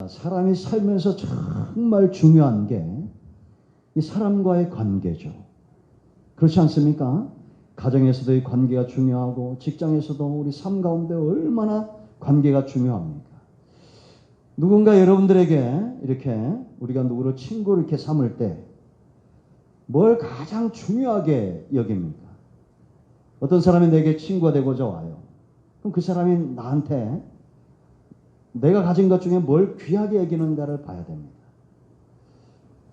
사람이 살면서 정말 중요한 게 이 사람과의 관계죠. 그렇지 않습니까? 가정에서도 이 관계가 중요하고 직장에서도 우리 삶 가운데 얼마나 관계가 중요합니까? 누군가 여러분들에게 이렇게 우리가 누구를 친구를 이렇게 삼을 때 뭘 가장 중요하게 여깁니까? 어떤 사람이 내게 친구가 되고자 와요. 그럼 그 사람이 나한테 내가 가진 것 중에 뭘 귀하게 여기는가를 봐야 됩니다.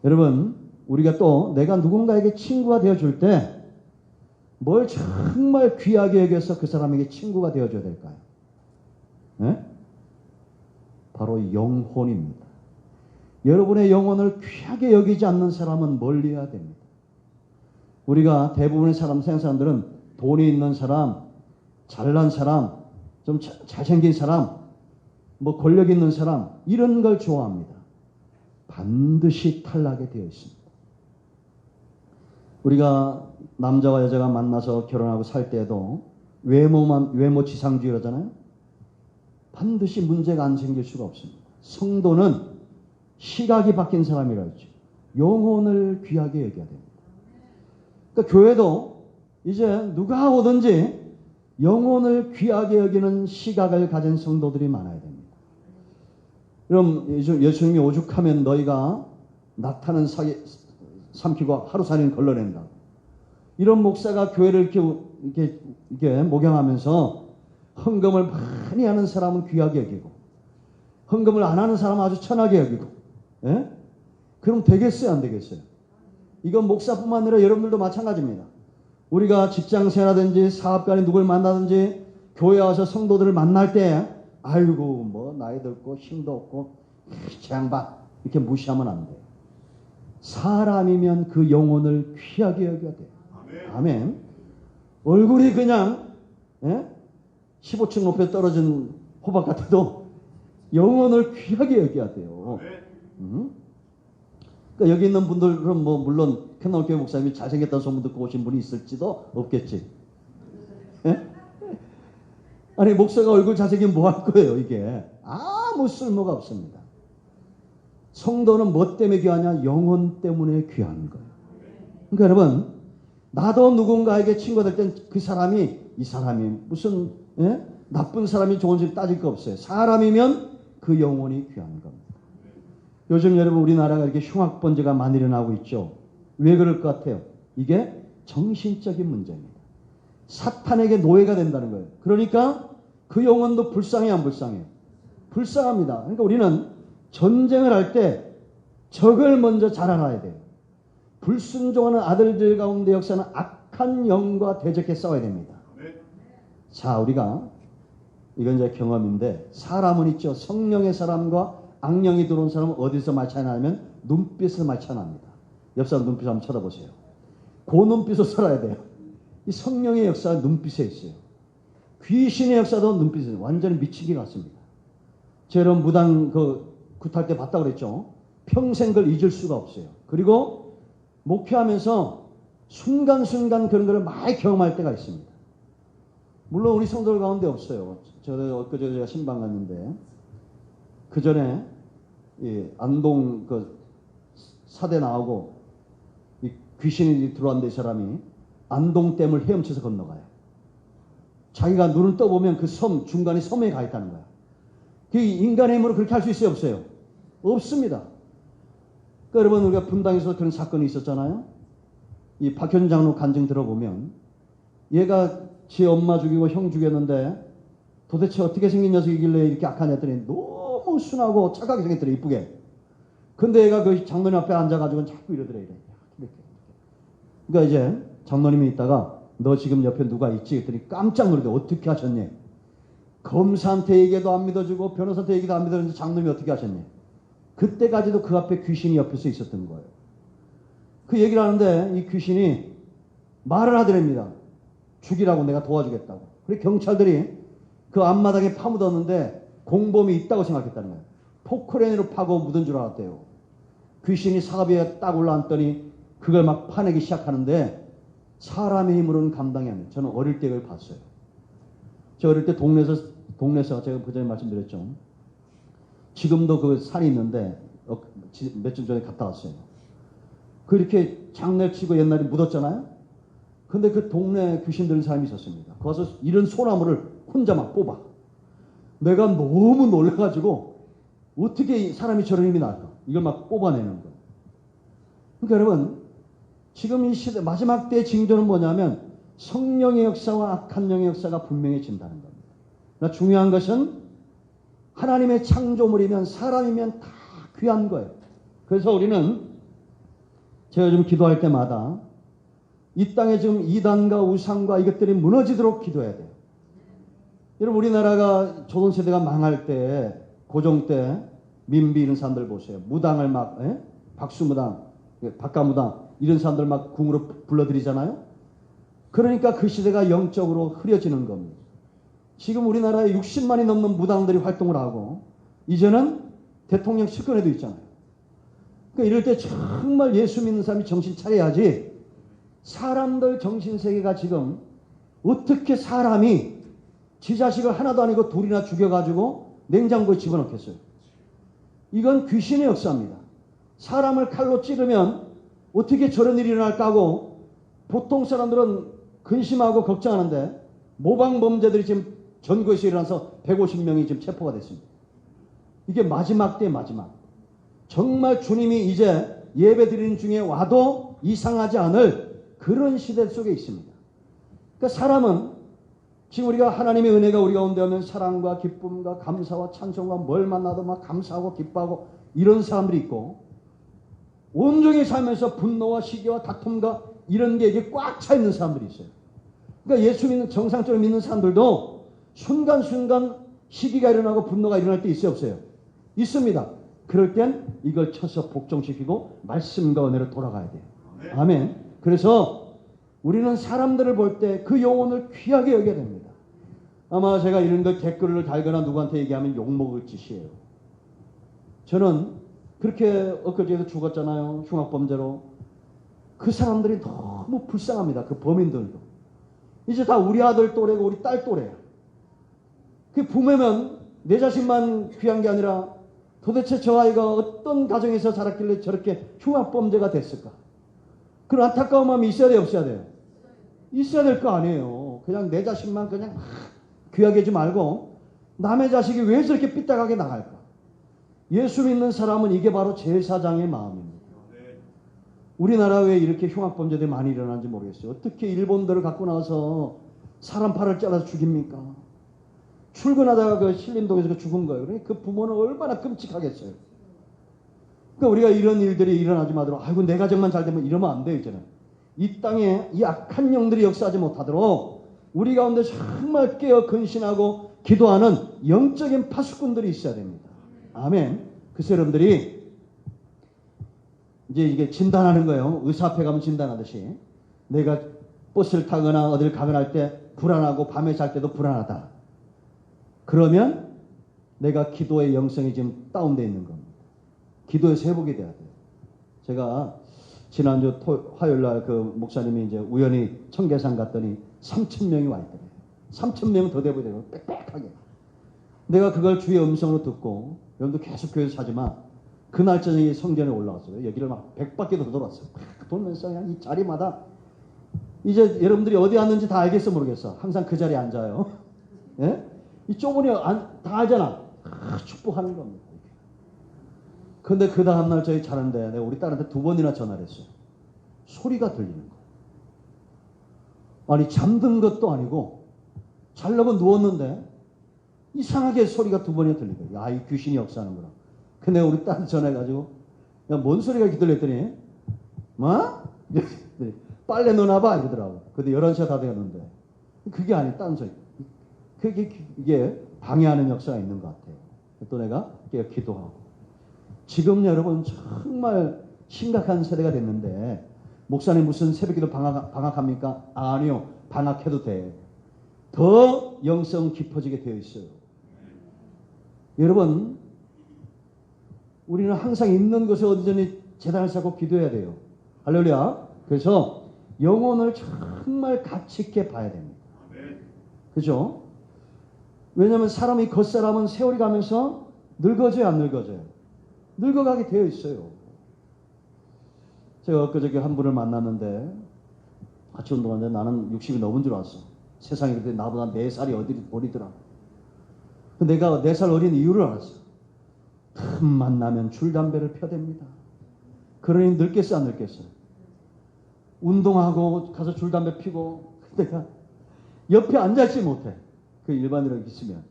여러분, 우리가 또 내가 누군가에게 친구가 되어줄 때 뭘 정말 귀하게 여겨서 그 사람에게 친구가 되어줘야 될까요? 네? 바로 영혼입니다. 여러분의 영혼을 귀하게 여기지 않는 사람은 멀리해야 됩니다. 우리가 대부분의 세상 사람들은 돈이 있는 사람, 잘난 사람, 좀 잘생긴 사람, 뭐 권력 있는 사람 이런 걸 좋아합니다. 반드시 탈락이 되어 있습니다. 우리가 남자와 여자가 만나서 결혼하고 살 때에도 외모 지상주의라잖아요. 반드시 문제가 안 생길 수가 없습니다. 성도는 시각이 바뀐 사람이라 했죠. 영혼을 귀하게 여겨야 됩니다. 그러니까 교회도 이제 누가 오든지 영혼을 귀하게 여기는 시각을 가진 성도들이 많아야 됩니다. 그럼 예수님이 오죽하면 너희가 낙타는 삼키고 하루살이는 걸러낸다. 이런 목사가 교회를 이렇게 목양하면서 헌금을 많이 하는 사람은 귀하게 여기고 헌금을 안 하는 사람은 아주 천하게 여기고, 예? 그럼 되겠어요, 안 되겠어요? 이건 목사뿐만 아니라 여러분들도 마찬가지입니다. 우리가 직장생활하든지 사업가에 누굴 만나든지 교회 와서 성도들을 만날 때 아이고 뭐 나이 들고 힘도 없고 저 양반 이렇게 무시하면 안 돼요. 사람이면 그 영혼을 귀하게 여겨야 돼요. 아멘. 얼굴이 그냥 15층 높이 떨어진 호박 같아도 영혼을 귀하게 여겨야 돼요. 그러니까 여기 있는 분들은 뭐 물론 캐나다교회 목사님이 잘생겼다는 소문 듣고 오신 분이 있을지도 없겠지. 예? 아니 목사가 얼굴 잘생기면 뭐 할 거예요 이게. 아무 쓸모가 없습니다. 성도는 뭐 때문에 귀하냐? 영혼 때문에 귀한 거예요. 그러니까 여러분 나도 누군가에게 친구가 될 땐 그 사람이 이 사람이 무슨 나쁜 사람이 좋은지 따질 거 없어요. 사람이면 그 영혼이 귀한 겁니다. 요즘 여러분 우리나라가 이렇게 흉악범죄가 많이 일어나고 있죠. 왜 그럴 것 같아요? 이게 정신적인 문제입니다. 사탄에게 노예가 된다는 거예요. 그러니까 그 영혼도 불쌍해 안 불쌍해요? 불쌍합니다. 그러니까 우리는 전쟁을 할 때 적을 먼저 잘 알아야 돼요. 불순종하는 아들들 가운데 역사는 악한 영과 대적해 싸워야 됩니다. 자, 우리가 이건 이제 경험인데 사람은 있죠. 성령의 사람과 악령이 들어온 사람은 어디서 많이 차이나냐면 눈빛을 많이 차이납니다. 옆 사람 눈빛 한번 쳐다보세요. 그 눈빛으로 살아야 돼요. 이 성령의 역사가 눈빛에 있어요. 귀신의 역사도 눈빛에 있어요. 완전히 미치게 같습니다. 제가 여러분 무당 굿할 때 봤다 그랬죠. 평생 그걸 잊을 수가 없어요. 그리고 목회하면서 순간순간 그런 걸 많이 경험할 때가 있습니다. 물론 우리 성도들 가운데 없어요. 엊그제 제가 신방 갔는데 그 전에 안동 사대 나오고 이 귀신이 들어왔는데 이 사람이 안동댐을 헤엄쳐서 건너가요. 자기가 눈을 떠보면 그 섬 중간에 섬에 가 있다는 거야. 그 인간의 힘으로 그렇게 할 수 있어요, 없어요? 없습니다. 그러니까 여러분 우리가 분당에서 그런 사건이 있었잖아요. 이 박현 장로 간증 들어보면 얘가 지 엄마 죽이고 형 죽였는데 도대체 어떻게 생긴 녀석이길래 이렇게 악한 애들이 너무 순하고 착하게 생겼더래, 이쁘게. 근데 얘가 그 장로님 앞에 앉아가지고 자꾸 이러더래, 이렇게. 그러니까 이제 장로님이 있다가 너 지금 옆에 누가 있지? 그랬더니 깜짝 놀라대. 어떻게 하셨니? 검사한테 얘기도 안 믿어주고 변호사한테 얘기도 안 믿어주는데 장로님이 어떻게 하셨니? 그때까지도 그 앞에 귀신이 옆에서 있었던 거예요. 그 얘기를 하는데 이 귀신이 말을 하더랍니다. 죽이라고, 내가 도와주겠다고. 그리고 경찰들이 그 앞마당에 파묻었는데 공범이 있다고 생각했다는 거예요. 포크레인으로 파고 묻은 줄 알았대요. 귀신이 사비에 딱 올라앉더니 그걸 막 파내기 시작하는데 사람의 힘으로는 감당이 안 돼요. 저는 어릴 때 그걸 봤어요. 저 어릴 때 동네에서 제가 그전에 말씀드렸죠. 지금도 그 산이 있는데 며칠 전에 갔다 왔어요. 그 이렇게 장례 치고 옛날에 묻었잖아요. 근데 그 동네에 귀신 들린 사람이 있었습니다. 거기서 이런 소나무를 혼자 막 뽑아. 내가 너무 놀라가지고 어떻게 사람이 저런 힘이 날까? 이걸 막 뽑아내는 거예요. 그러니까 여러분, 지금 이 시대 마지막 때의 징조는 뭐냐면 성령의 역사와 악한 영의 역사가 분명해진다는 겁니다. 그러나 중요한 것은 하나님의 창조물이면 사람이면 다 귀한 거예요. 그래서 우리는 제가 좀 기도할 때마다 이 땅에 지금 이단과 우상과 이것들이 무너지도록 기도해야 돼요. 여러분, 우리나라가 조선시대가 망할 때, 고종 때 민비 이런 사람들 보세요. 무당을 막 박수무당, 박가무당 이런 사람들 막 궁으로 불러들이잖아요. 그러니까 그 시대가 영적으로 흐려지는 겁니다. 지금 우리나라에 60만이 넘는 무당들이 활동을 하고 이제는 대통령 측근에도 있잖아요. 그러니까 이럴 때 정말 예수 믿는 사람이 정신 차려야지. 사람들 정신세계가 지금 어떻게 사람이 지 자식을 하나도 아니고 둘이나 죽여가지고 냉장고에 집어넣겠어요. 이건 귀신의 역사입니다. 사람을 칼로 찌르면 어떻게 저런 일이 일어날까 하고 보통 사람들은 근심하고 걱정하는데 모방범죄들이 지금 전국에서 일어나서 150명이 지금 체포가 됐습니다. 이게 마지막 때의 마지막. 정말 주님이 이제 예배 드리는 중에 와도 이상하지 않을 그런 시대 속에 있습니다. 그러니까 사람은 지금 우리가 하나님의 은혜가 우리 가운데 오면 사랑과 기쁨과 감사와 찬송과 뭘 만나도 막 감사하고 기뻐하고 이런 사람들이 있고 온종일 살면서 분노와 시기와 다툼과 이런 게 이게 꽉 차 있는 사람들이 있어요. 그러니까 예수 믿는 정상적으로 믿는 사람들도 순간순간 시기가 일어나고 분노가 일어날 때 있어요, 없어요? 있습니다. 그럴 땐 이걸 쳐서 복종시키고 말씀과 은혜로 돌아가야 돼요. 아멘. 그래서 우리는 사람들을 볼 때 그 영혼을 귀하게 여겨야 됩니다. 아마 제가 이런 걸 댓글을 달거나 누구한테 얘기하면 욕먹을 짓이에요. 저는 그렇게 엊그제도 죽었잖아요. 흉악범죄로. 그 사람들이 너무 불쌍합니다. 그 범인들도. 이제 다 우리 아들 또래고 우리 딸 또래야. 그 부모면 내 자신만 귀한 게 아니라 도대체 저 아이가 어떤 가정에서 자랐길래 저렇게 흉악범죄가 됐을까? 그런 안타까운 마음이 있어야 돼요, 없어야 돼요? 있어야 될 거 아니에요. 그냥 내 자신만 그냥 귀하게 하지 말고 남의 자식이 왜 저렇게 삐딱하게 나갈까? 예수 믿는 사람은 이게 바로 제사장의 마음입니다. 우리나라에 왜 이렇게 흉악범죄들이 많이 일어나는지 모르겠어요. 어떻게 일본들을 갖고 나와서 사람 팔을 잘라서 죽입니까? 출근하다가 그 신림동에서 죽은 거예요. 그러니까 그 부모는 얼마나 끔찍하겠어요. 그러니까 우리가 이런 일들이 일어나지 마도록 아이고 내 가정만 잘 되면 이러면 안 돼요. 이제는 이 땅에 이 악한 영들이 역사하지 못하도록 우리 가운데 정말 깨어 근신하고 기도하는 영적인 파수꾼들이 있어야 됩니다. 아멘. 그래서 여러분들이 이제 이게 진단하는 거예요. 의사 앞에 가면 진단하듯이 내가 버스를 타거나 어딜 가거나 할 때 불안하고 밤에 잘 때도 불안하다. 그러면 내가 기도의 영성이 지금 다운되어 있는 겁니다. 기도에서 회복이 돼야 돼요. 제가 지난주 화요일 날 그 목사님이 이제 우연히 청계산 갔더니 3,000명이 와 있더래요. 3,000명 더 돼보려고 빽빽하게. 내가 그걸 주의 음성으로 듣고 여러분도 계속 교회에서 하지만 그날 저녁에 성전에 올라왔어요. 여기를 막 100바퀴 더 돌았어요. 돌면서 그냥 이 자리마다 이제 여러분들이 어디 왔는지 다 알겠어 모르겠어. 항상 그 자리에 앉아요. 예? 이 좁으니 다 알잖아. 축복하는 겁니다. 근데 그 다음날 저희 자는데 내가 우리 딸한테 2번이나 전화를 했어요. 소리가 들리는 거예요. 아니 잠든 것도 아니고 자려고 누웠는데 이상하게 소리가 2번이나 들리더라고요. 야, 이 귀신이 역사하는구나. 근데 우리 딸 전화해가지고 야, 뭔 소리가 이렇게 들렸더니 뭐? 빨래 넣어놔봐 이러더라고. 근데 11시가 다 되었는데 그게 아니 딴 소리. 이게 방해하는 역사가 있는 것 같아요. 또 내가 기도하고 지금 여러분 정말 심각한 세대가 됐는데 목사님 무슨 새벽기도 방학합니까? 아니요. 방학해도 돼. 더 영성 깊어지게 되어 있어요. 여러분 우리는 항상 있는 곳에 어디든지 제단을 쌓고 기도해야 돼요. 할렐루야. 그래서 영혼을 정말 가치 있게 봐야 됩니다. 그죠? 왜냐하면 사람이 겉사람은 세월이 가면서 늙어져요, 안 늙어져요? 늙어가게 되어 있어요. 제가 엊그저께 한 분을 만났는데 같이 운동하는데 나는 60이 넘은 줄 알았어. 세상에 그때 나보다 4살이 어리더라. 내가 4살 어린 이유를 알았어. 틈만 나면 줄 담배를 펴댑니다. 그러니 늙겠어, 안 늙겠어요? 운동하고 가서 줄 담배 피고 내가 옆에 앉아있지 못해. 그 일반인으로 있으면.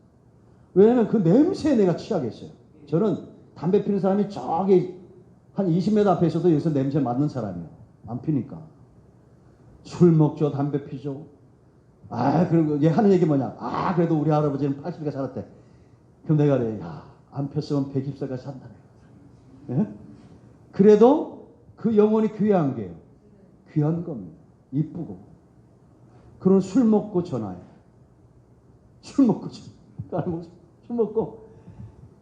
왜냐면 그 냄새에 내가 취하겠어요. 저는 담배 피는 사람이 저기 한 20m 앞에 있어도 여기서 냄새 맡는 사람이에요. 안 피니까. 술 먹죠, 담배 피죠. 그리고 얘 하는 얘기 뭐냐. 그래도 우리 할아버지는 80세가 살았대. 그럼 내가 그래, 안 폈으면 120세까지 산다네. 예? 그래도 그 영혼이 귀한 게요. 귀한 겁니다. 이쁘고. 그런 술 먹고 전화해. 술 먹고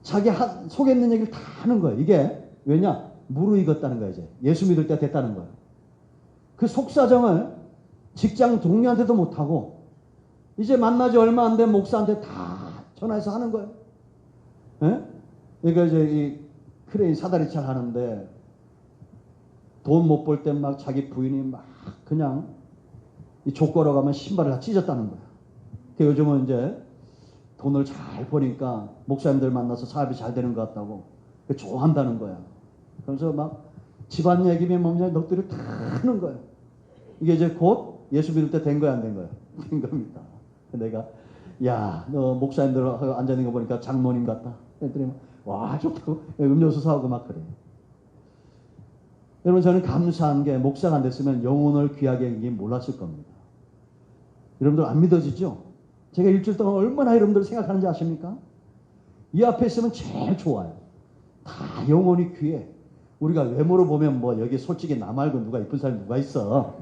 자기 속에 있는 얘기를 다 하는 거예요. 이게 왜냐? 무르익었다는 거예요. 이제 예수 믿을 때 됐다는 거예요. 그 속사정을 직장 동료한테도 못하고 이제 만나지 얼마 안 된 목사한테 다 전화해서 하는 거예요. 예? 그러니까 이제 이 크레인 사다리차 하는데 돈 못 벌 때 막 자기 부인이 막 그냥 이 족걸어 가면 신발을 다 찢었다는 거야. 그러니까 요즘은 이제 돈을 잘 버니까 목사님들 만나서 사업이 잘 되는 것 같다고 좋아한다는 거야. 그래서 막 집안 얘기면 뭐냐 넋두리를 다 하는 거야. 이게 이제 곧 예수 믿을 때 된 거야, 안 된 거야? 된 겁니다. 내가 너 목사님들하고 앉아있는 거 보니까 장모님 같다. 그랬더니 와 좋다고 음료수 사오고 막 그래. 여러분 저는 감사한 게 목사가 안 됐으면 영혼을 귀하게 여기긴 몰랐을 겁니다. 여러분들 안 믿어지죠? 제가 일주일 동안 얼마나 여러분들 생각하는지 아십니까? 이 앞에 있으면 제일 좋아요. 다 영혼이 귀해. 우리가 외모로 보면 뭐 여기 솔직히 나 말고 누가 이쁜 사람이 누가 있어.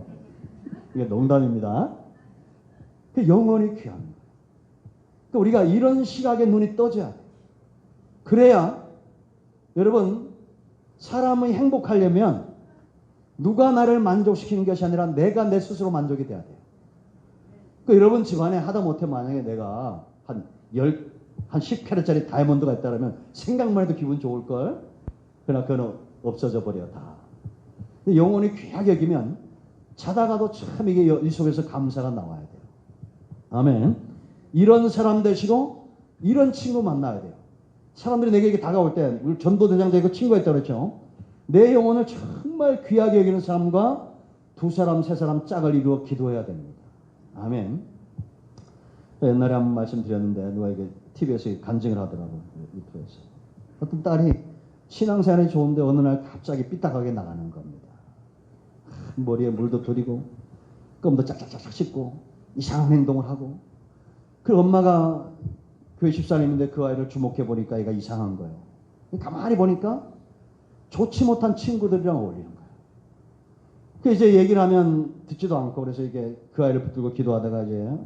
이게 농담입니다. 그 영혼이 귀한 거예요. 그러니까 우리가 이런 시각에 눈이 떠져야 돼요. 그래야 여러분 사람이 행복하려면 누가 나를 만족시키는 것이 아니라 내가 내 스스로 만족이 돼야 돼요. 그러니까 여러분 집안에 하다못해 만약에 내가 한 10캐럿짜리 다이아몬드가 있다면 생각만 해도 기분 좋을걸? 그러나 그건 없어져 버려 다. 영혼이 귀하게 여기면 자다가도 참 이게 이 속에서 감사가 나와야 돼요. 아멘. 이런 사람 되시고 이런 친구 만나야 돼요. 사람들이 내게 다가올 때 우리 전도대장자 그 친구가 있다고 그랬죠. 내 영혼을 정말 귀하게 여기는 사람과 2사람 3사람 짝을 이루어 기도해야 됩니다. 아멘. 옛날에 한번 말씀드렸는데 누가 이게 TV에서 간증을 하더라고요. 유튜브에서. 어떤 딸이 신앙생활이 좋은데 어느 날 갑자기 삐딱하게 나가는 겁니다. 머리에 물도 들이고 껌도 짝짝짝짝 씹고 이상한 행동을 하고 그 엄마가 교회 집사님인데 그 아이를 주목해 보니까 얘가 이상한 거예요. 가만히 보니까 좋지 못한 친구들이랑 어울리는 거예요. 그 이제 얘기를 하면 듣지도 않고 그래서 이게 그 아이를 붙들고 기도하다가 이제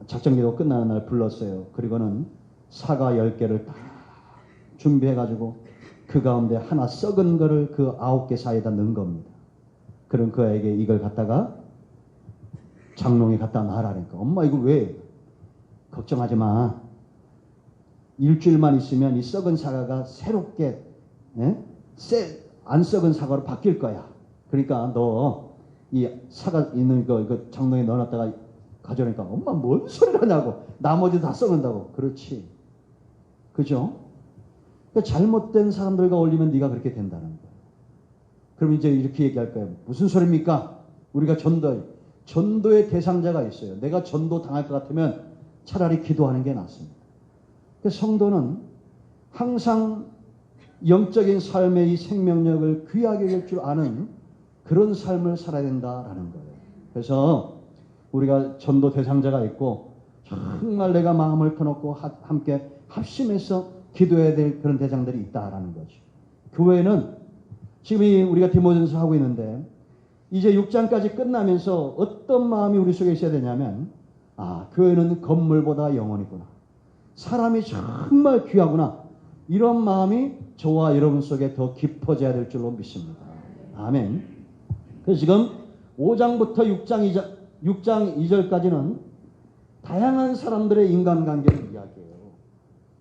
작정기도 끝나는 날 불렀어요. 그리고는 사과 10개를 딱 준비해가지고 그 가운데 하나 썩은 거를 그 9개 사이에다 넣은 겁니다. 그럼 그 아이에게 이걸 갖다가 장롱에 갖다 놔라니까. 엄마 이거 왜? 걱정하지 마. 일주일만 있으면 이 썩은 사과가 새롭게 안 썩은 사과로 바뀔 거야. 그러니까 너 이 사과 있는 거 이거 장롱에 넣어놨다가 가져오니까 엄마 뭔 소리를 하냐고. 나머지 다 썩는다고. 그렇지. 그죠? 그러니까 잘못된 사람들과 어울리면 네가 그렇게 된다는 거야. 그럼 이제 이렇게 얘기할 거예요. 무슨 소리입니까? 우리가 전도의 대상자가 있어요. 내가 전도 당할 것 같으면 차라리 기도하는 게 낫습니다. 그래서 성도는 항상 영적인 삶의 이 생명력을 귀하게 여길 줄 아는 그런 삶을 살아야 된다라는 거예요. 그래서 우리가 전도 대상자가 있고 정말 내가 마음을 터놓고 함께 합심해서 기도해야 될 그런 대상들이 있다라는 거죠. 교회는 지금 우리가 디모데전서 하고 있는데 이제 6장까지 끝나면서 어떤 마음이 우리 속에 있어야 되냐면 교회는 건물보다 영혼이구나. 사람이 정말 귀하구나. 이런 마음이 저와 여러분 속에 더 깊어져야 될 줄로 믿습니다. 아멘. 그래서 지금 5장부터 6장 2절까지는 다양한 사람들의 인간관계를 이야기해요.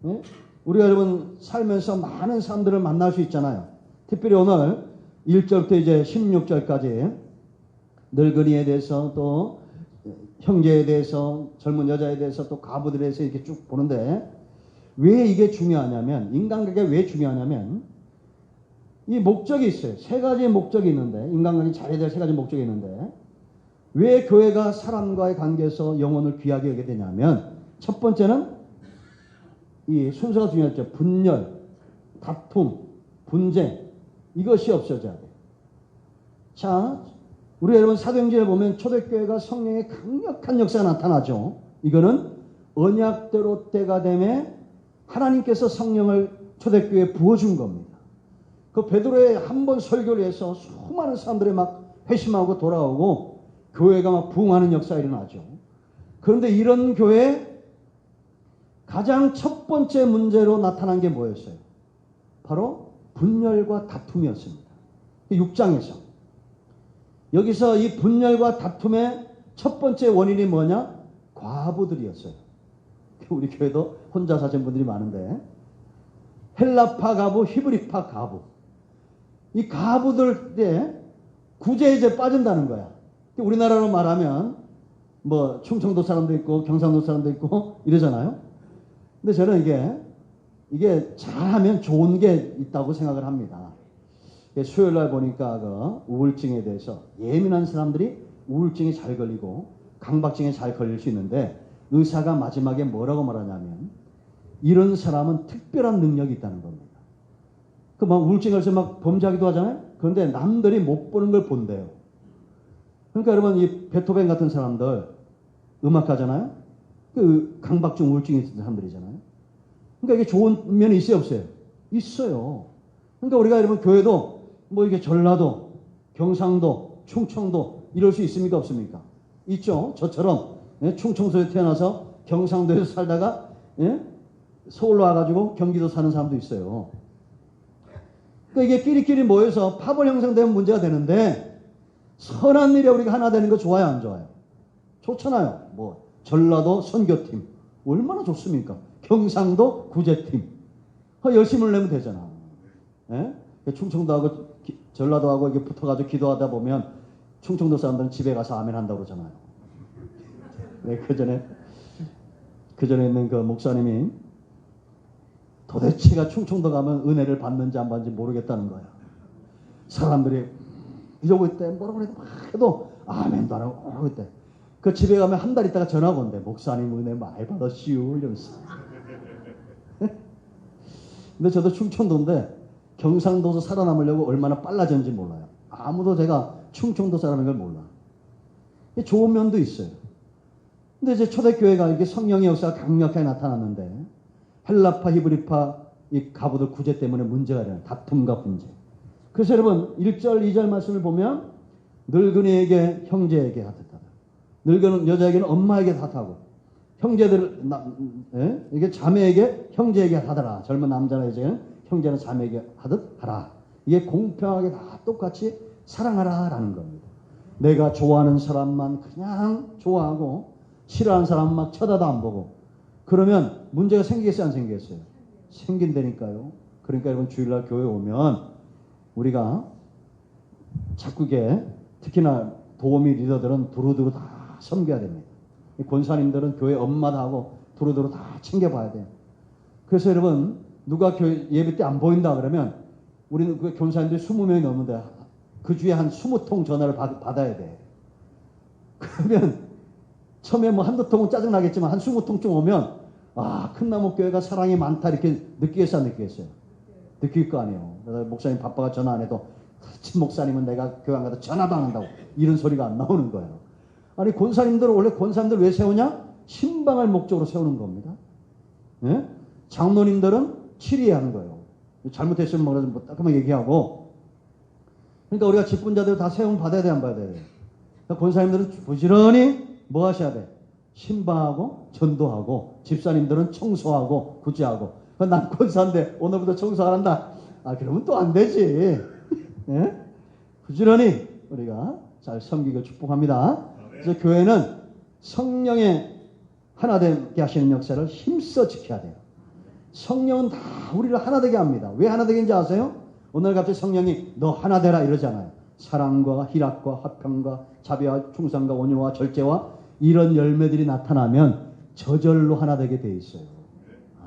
네? 우리가 여러분 살면서 많은 사람들을 만날 수 있잖아요. 특별히 오늘 1절부터 이제 16절까지 늙은이에 대해서 또 형제에 대해서 젊은 여자에 대해서 또 과부들에 대해서 이렇게 쭉 보는데 왜 이게 중요하냐면 인간관계가 왜 중요하냐면 이 목적이 있어요. 세 가지의 목적이 있는데 인간관계 잘해야 될 세 가지 목적이 있는데 왜 교회가 사람과의 관계에서 영혼을 귀하게 여기게 되냐면 첫 번째는 이 순서가 중요하죠. 분열, 다툼, 분쟁 이것이 없어져야 돼요. 자, 우리 여러분 사도행전에 보면 초대교회가 성령의 강력한 역사가 나타나죠. 이거는 언약대로 때가 되매 하나님께서 성령을 초대교회에 부어준 겁니다. 그 베드로의 한 번 설교를 해서 수많은 사람들이 막 회심하고 돌아오고 교회가 막 부흥하는 역사가 일어나죠. 그런데 이런 교회에 가장 첫 번째 문제로 나타난 게 뭐였어요? 바로 분열과 다툼이었습니다. 6장에서. 여기서 이 분열과 다툼의 첫 번째 원인이 뭐냐? 과부들이었어요. 우리 교회도 혼자 사신 분들이 많은데 헬라파 가부, 히브리파 가부. 이 가부들에 구제에 빠진다는 거야. 우리나라로 말하면 뭐 충청도 사람도 있고 경상도 사람도 있고 이러잖아요. 근데 저는 이게 잘하면 좋은 게 있다고 생각을 합니다. 수요일 날 보니까 그 우울증에 대해서 예민한 사람들이 우울증에 잘 걸리고 강박증에 잘 걸릴 수 있는데 의사가 마지막에 뭐라고 말하냐면 이런 사람은 특별한 능력이 있다는 겁니다. 그 막 우울증 걸려서 막 범죄하기도 하잖아요. 그런데 남들이 못 보는 걸 본대요. 그러니까 여러분 이 베토벤 같은 사람들 음악가잖아요. 그 강박증 우울증이 있는 사람들이잖아요. 그러니까 이게 좋은 면이 있어요, 없어요? 있어요. 그러니까 우리가 여러분 교회도 뭐 이게 전라도, 경상도, 충청도 이럴 수 있습니까, 없습니까? 있죠. 저처럼 충청도에 태어나서 경상도에서 살다가 서울로 와가지고 경기도 사는 사람도 있어요. 그러니까 이게 끼리끼리 모여서 파벌 형성되면 문제가 되는데 선한 일에 우리가 하나 되는 거 좋아요, 안 좋아요? 좋잖아요. 뭐 전라도 선교팀 얼마나 좋습니까? 경상도 구제팀 열심을 내면 되잖아. 충청도하고 전라도하고 이게 붙어가지고 기도하다 보면 충청도 사람들은 집에 가서 아멘 한다고 그러잖아요. 그 전에 있는 그 목사님이 도대체가 충청도 가면 은혜를 받는지 안 받는지 모르겠다는 거야. 사람들이 이러고 있대. 뭐라고 해도 막 해도 아멘도 안 하고 있대. 그 집에 가면 한 달 있다가 전화가 온대. 목사님 은혜 많이 받았시오 이러면서. 근데 저도 충청도인데 경상도에서 살아남으려고 얼마나 빨라졌는지 몰라요. 아무도 제가 충청도 사람인 걸 몰라. 좋은 면도 있어요. 근데 이제 초대교회가 이렇게 성령의 역사가 강력하게 나타났는데 헬라파, 히브리파 이 가부들 구제 때문에 문제가 일어나요. 다툼과 분쟁. 그래서 여러분 1절, 2절 말씀을 보면 늙은이에게 형제에게 하듯하다. 늙은 여자에게는 엄마에게 하듯하고 형제들 이게 자매에게 형제에게 하더라. 젊은 남자나 여자는 형제는 자매에게 하듯 하라. 이게 공평하게 다 똑같이 사랑하라라는 겁니다. 내가 좋아하는 사람만 그냥 좋아하고 싫어하는 사람 막 쳐다도 안 보고 그러면 문제가 생기겠어요, 안 생기겠어요? 생긴다니까요. 그러니까 여러분 주일날 교회 오면 우리가 자꾸게 특히나 도우미 리더들은 두루두루 다 섬겨야 됩니다. 권사님들은 교회 엄마도 하고 두루두루 다 챙겨봐야 돼요. 그래서 여러분 누가 교회 예배 때 안 보인다 그러면 우리는 그 권사님들이 20명이 넘는데 그 주에 한 20통 전화를 받아야 돼. 그러면 처음에 뭐 한두 통은 짜증나겠지만 한 20통쯤 오면 큰나무 교회가 사랑이 많다 이렇게 느끼겠어요, 안 느끼겠어요? 느낄 거 아니에요. 그래서 목사님 바빠가 전화 안 해도 친 목사님은 내가 교회 안 가도 전화도 안 한다고 이런 소리가 안 나오는 거예요. 아니 권사님들은 원래 권사님들 왜 세우냐? 신방을 목적으로 세우는 겁니다. 장로님들은 치리하는 거예요. 잘못했으면 뭐 따끔하게 얘기하고. 그러니까 우리가 직분자들 다 세움 받아야 돼, 안 받아야 돼? 그러니까 권사님들은 부지런히 뭐 하셔야 돼? 신방하고 전도하고 집사님들은 청소하고 구제하고. 난 권사인데 오늘부터 청소 안 한다. 그러면 또 안 되지. 부지런히 우리가 잘 섬기고 축복합니다. 그래서 교회는 성령의 하나 되게 하시는 역사를 힘써 지켜야 돼요. 성령은 다 우리를 하나 되게 합니다. 왜 하나 되게인지 아세요? 오늘 갑자기 성령이 너 하나 되라 이러잖아요. 사랑과 희락과 화평과 자비와 충성과 온유와 절제와 이런 열매들이 나타나면 저절로 하나 되게 돼 있어요.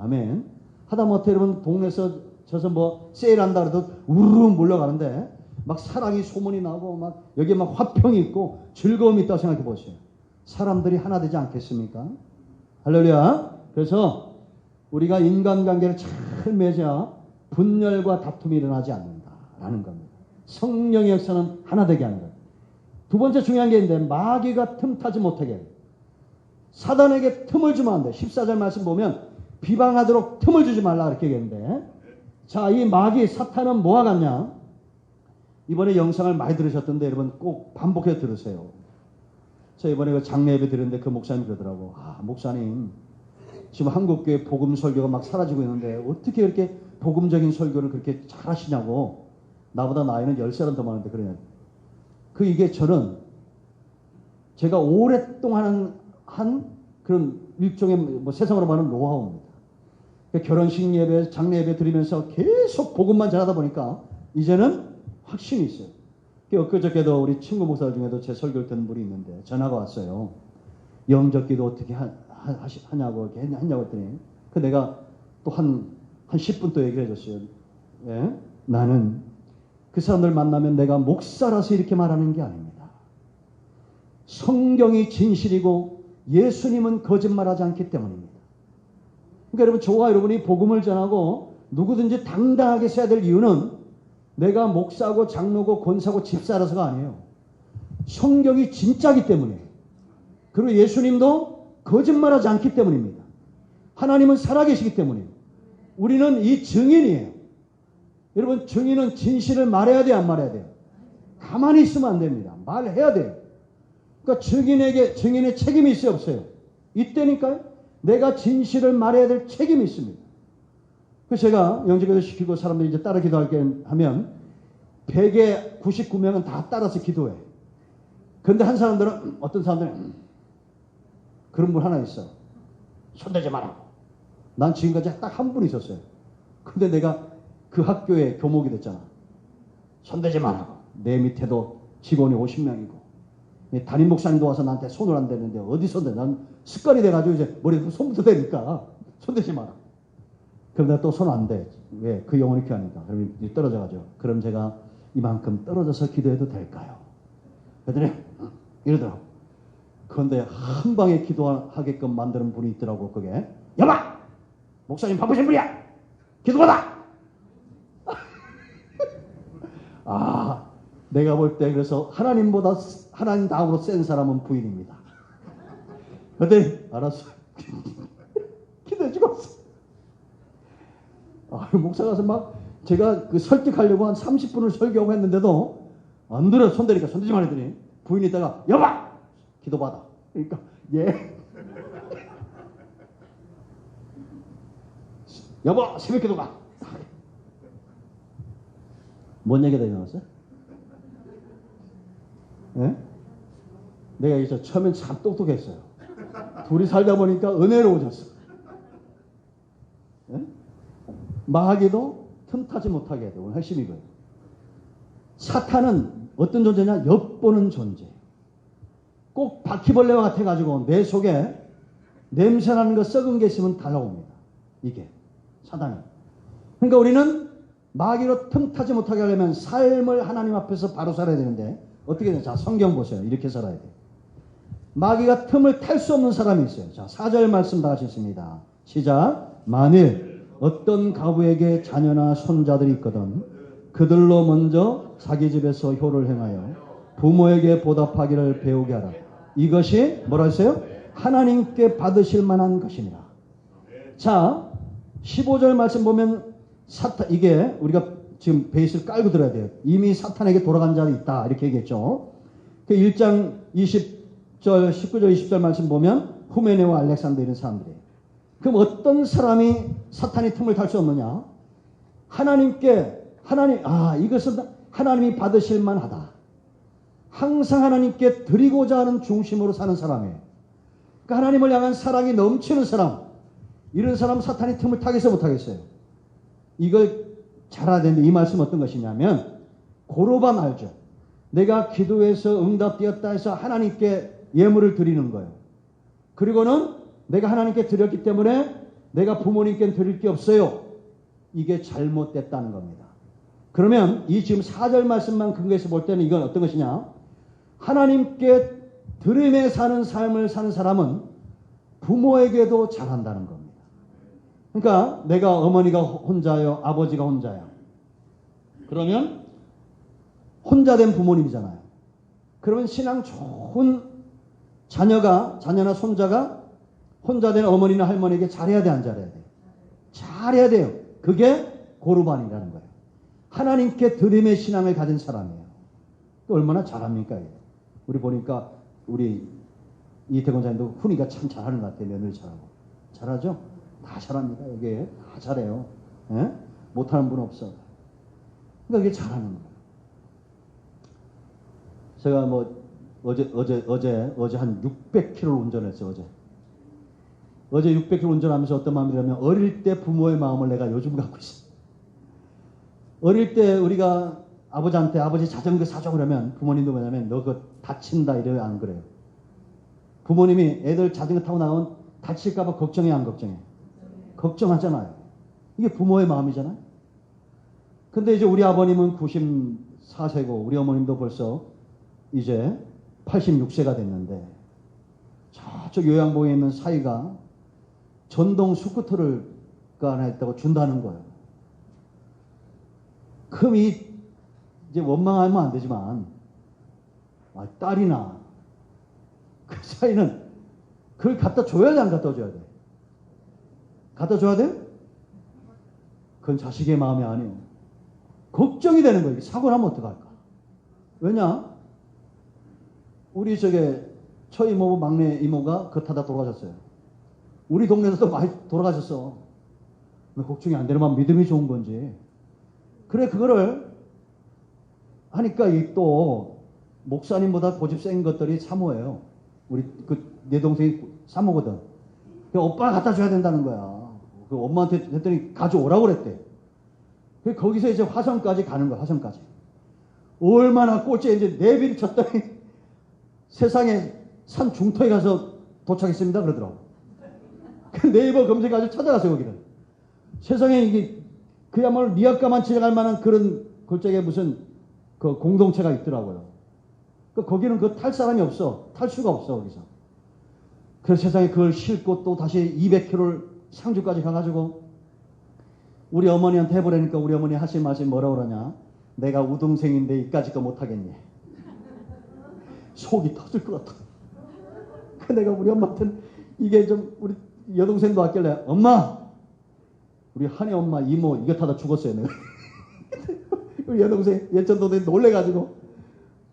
아멘. 하다못해 여러분 동네에서 저서 뭐 세일한다 그래도 우르르 몰려가는데 막 사랑이 소문이 나고 막 여기에 막 화평이 있고 즐거움이 있다고 생각해 보세요. 사람들이 하나 되지 않겠습니까? 할렐루야. 그래서 우리가 인간관계를 잘 맺어야 분열과 다툼이 일어나지 않는다라는 겁니다. 성령의 역사는 하나 되게 하는 거예요. 두 번째 중요한 게 있는데 마귀가 틈타지 못하게 해요. 사단에게 틈을 주면 안 돼. 14절 말씀 보면 비방하도록 틈을 주지 말라 이렇게 얘기했는데 자, 이 마귀 사탄은 뭐와 같냐? 이번에 영상을 많이 들으셨던데 여러분 꼭 반복해서 들으세요. 저 이번에 그 장례 예배 드렸는데 그 목사님이 그러더라고. 아, 목사님 지금 한국교회 복음 설교가 막 사라지고 있는데 어떻게 이렇게 복음적인 설교를 그렇게 잘 하시냐고. 나보다 나이는 10살은 더 많은데 그러냐. 이게 저는 제가 오랫동안 한 그런 일종의 뭐 세상으로 말하는 노하우입니다. 결혼식 예배, 장례 예배 드리면서 계속 복음만 전하다 보니까 이제는 확신이 있어요. 엊그저께도 우리 친구 목사 중에도 제 설교를 듣는 분이 있는데 전화가 왔어요. 영접 기도 어떻게 하냐고 이렇게 했냐고 했더니 내가 또 한 10분 또 얘기를 해줬어요. 예? 나는 그 사람들 만나면 내가 목사라서 이렇게 말하는 게 아닙니다. 성경이 진실이고 예수님은 거짓말하지 않기 때문입니다. 그러니까 여러분 저와 여러분이 복음을 전하고 누구든지 당당하게 써야 될 이유는 내가 목사고 장로고 권사고 집사라서가 아니에요. 성경이 진짜기 때문이에요. 그리고 예수님도 거짓말하지 않기 때문입니다. 하나님은 살아계시기 때문이에요. 우리는 이 증인이에요. 여러분 증인은 진실을 말해야 돼요, 안 말해야 돼요? 가만히 있으면 안 됩니다. 말해야 돼요. 그러니까 증인의 책임이 있어요, 없어요? 이때니까요. 내가 진실을 말해야 될 책임이 있습니다. 그래서 제가 영접기도 시키고 사람들이 이제 따라 기도할게 하면 100에 99명은 다 따라서 기도해. 근데 어떤 사람들은 그런 분 하나 있어. 손대지 마라. 난 지금까지 딱 한 분 있었어요. 근데 내가 그 학교에 교목이 됐잖아. 손대지 마라고. 내 밑에도 직원이 50명이고 담임 목사님도 와서 나한테 손을 안 대는데 어디 손대? 난 습관이 돼가지고 이제 머리에 손부터 대니까 손대지 마라. 그럼 내가 또 손 안 대. 왜? 그 영혼이 귀하니까. 그럼 떨어져가지고. 그럼 제가 이만큼 떨어져서 기도해도 될까요? 그랬더니 이러더라고. 그런데 한 방에 기도하게끔 만드는 분이 있더라고. 그게 여봐! 목사님 바쁘신 분이야! 기도받아! 아, 내가 볼 때 그래서 하나님보다 하나님 다음으로 센 사람은 부인입니다. 그런데 알았어. 기도해 죽었어. 목사 가서 막 제가 설득하려고 한 30분을 설교하고 했는데도 안 들어. 손대니까 손대지 말랬더니 부인이 있다가 여봐! 기도받아. 그러니까 예. 여보 새벽 기도 가. 뭔 얘기가 나왔어요? 예? 내가 이제 처음엔 참 똑똑했어요. 둘이 살다 보니까 은혜로워졌어. 예? 마귀도 틈타지 못하게 해야 돼. 오늘 핵심이 이거예요. 사탄은 어떤 존재냐? 엿보는 존재. 꼭 바퀴벌레와 같아가지고 내 속에 냄새나는 거 썩은 게 있으면 다 나옵니다. 이게 사단이. 그러니까 우리는 마귀로 틈타지 못하게 하려면 삶을 하나님 앞에서 바로 살아야 되는데 어떻게 되냐? 자, 성경 보세요. 이렇게 살아야 돼. 마귀가 틈을 탈 수 없는 사람이 있어요. 자, 4절 말씀 다 같이 있습니다. 시작. 만일 어떤 가부에게 자녀나 손자들이 있거든 그들로 먼저 자기 집에서 효를 행하여 부모에게 보답하기를 배우게 하라. 이것이 뭐라 했어요? 하나님께 받으실 만한 것이니라. 자, 15절 말씀 보면 이게 우리가 지금 베이스를 깔고 들어야 돼요. 이미 사탄에게 돌아간 자가 있다 이렇게 얘기했죠. 그 1장 20절 19절 20절 말씀 보면 후메네와 알렉산더 이런 사람들이에요. 그럼 어떤 사람이 사탄이 틈을 탈 수 없느냐? 이것은 하나님이 받으실 만하다. 항상 하나님께 드리고자 하는 중심으로 사는 사람이에요. 그러니까 하나님을 향한 사랑이 넘치는 사람. 이런 사람 사탄이 틈을 타겠어 못하겠어요? 이걸 잘 알아야 되는데 이 말씀 어떤 것이냐면 고로밤 알죠? 내가 기도해서 응답되었다 해서 하나님께 예물을 드리는 거예요. 그리고는 내가 하나님께 드렸기 때문에 내가 부모님께 드릴 게 없어요. 이게 잘못됐다는 겁니다. 그러면 이 지금 4절 말씀만 근거해서 볼 때는 이건 어떤 것이냐? 하나님께 들음에 사는 삶을 사는 사람은 부모에게도 잘한다는 겁니다. 그러니까 내가 어머니가 혼자요, 아버지가 혼자야. 그러면 혼자 된 부모님이잖아요. 그러면 신앙 좋은 자녀나 손자가 혼자 된 어머니나 할머니에게 잘해야 돼, 안 잘해야 돼? 잘해야 돼요. 그게 고르반이라는 거예요. 하나님께 들음의 신앙을 가진 사람이에요. 얼마나 잘합니까? 우리 보니까 우리 이태곤 자님도 훈이가 참 잘하는 것 같아요. 며느리 잘하고. 잘하죠? 다 잘합니다. 여기에 다 잘해요. 예? 못하는 분 없어. 그러니까 이게 잘하는 거예요. 제가 뭐 어제 한 600km를 운전했어요. 어제 600km 운전하면서 어떤 마음이 들냐면 어릴 때 부모의 마음을 내가 요즘 갖고 있어요. 어릴 때 우리가 아버지한테 아버지 자전거 사줘 그러면 부모님도 뭐냐면 너 그거 다친다 이러면 안 그래요. 부모님이 애들 자전거 타고 나오면 다칠까봐 걱정해 안 걱정해? 걱정하잖아요. 이게 부모의 마음이잖아요. 근데 이제 우리 아버님은 94세고 우리 어머님도 벌써 이제 86세가 됐는데 저쪽 요양봉에 있는 사이가 전동 스쿠터를 하나 있다고 준다는 거예요. 그럼 이제 원망하면 안 되지만 딸이나 그 사이는 그걸 갖다 줘야 돼, 안 갖다 줘야 돼? 갖다 줘야 돼? 그건 자식의 마음이 아니에요. 걱정이 되는 거예요. 사고 나면 어떡할까? 왜냐? 우리 처이모 막내 이모가 그거 타다 돌아가셨어요. 우리 동네에서도 많이 돌아가셨어. 걱정이 안 되는 만 믿음이 좋은 건지. 그래, 그거를 하니까 이 또 목사님보다 고집 센 것들이 사모예요. 우리 내 동생이 사모거든. 오빠가 갖다 줘야 된다는 거야. 그 엄마한테 했더니 가져오라고 그랬대. 거기서 이제 화성까지 가는 거야. 화성까지. 얼마나 꼴찌에 이제 내비를 쳤더니 세상에 산 중턱에 가서 도착했습니다 그러더라고. 네이버 검색해가지고 찾아갔어요 거기를. 세상에 이게 그야말로 리아까만 지나갈 만한 그런 골짜기에 무슨 그 공동체가 있더라고요. 거기는 그 탈 사람이 없어. 탈 수가 없어 거기서. 그래서 세상에 그걸 싣고 또 다시 200km를 상주까지 가가지고 우리 어머니한테 해보라니까 우리 어머니 하신 말씀이 뭐라고 그러냐? 내가 우동생인데 이까짓 거 못하겠니? 속이 터질 것 같아. 내가 우리 엄마한테는 이게 좀 우리 여동생도 왔길래 엄마 우리 한이 엄마 이모 이거 타다 죽었어요 내가. 우리 여동생 예천도에 놀래가지고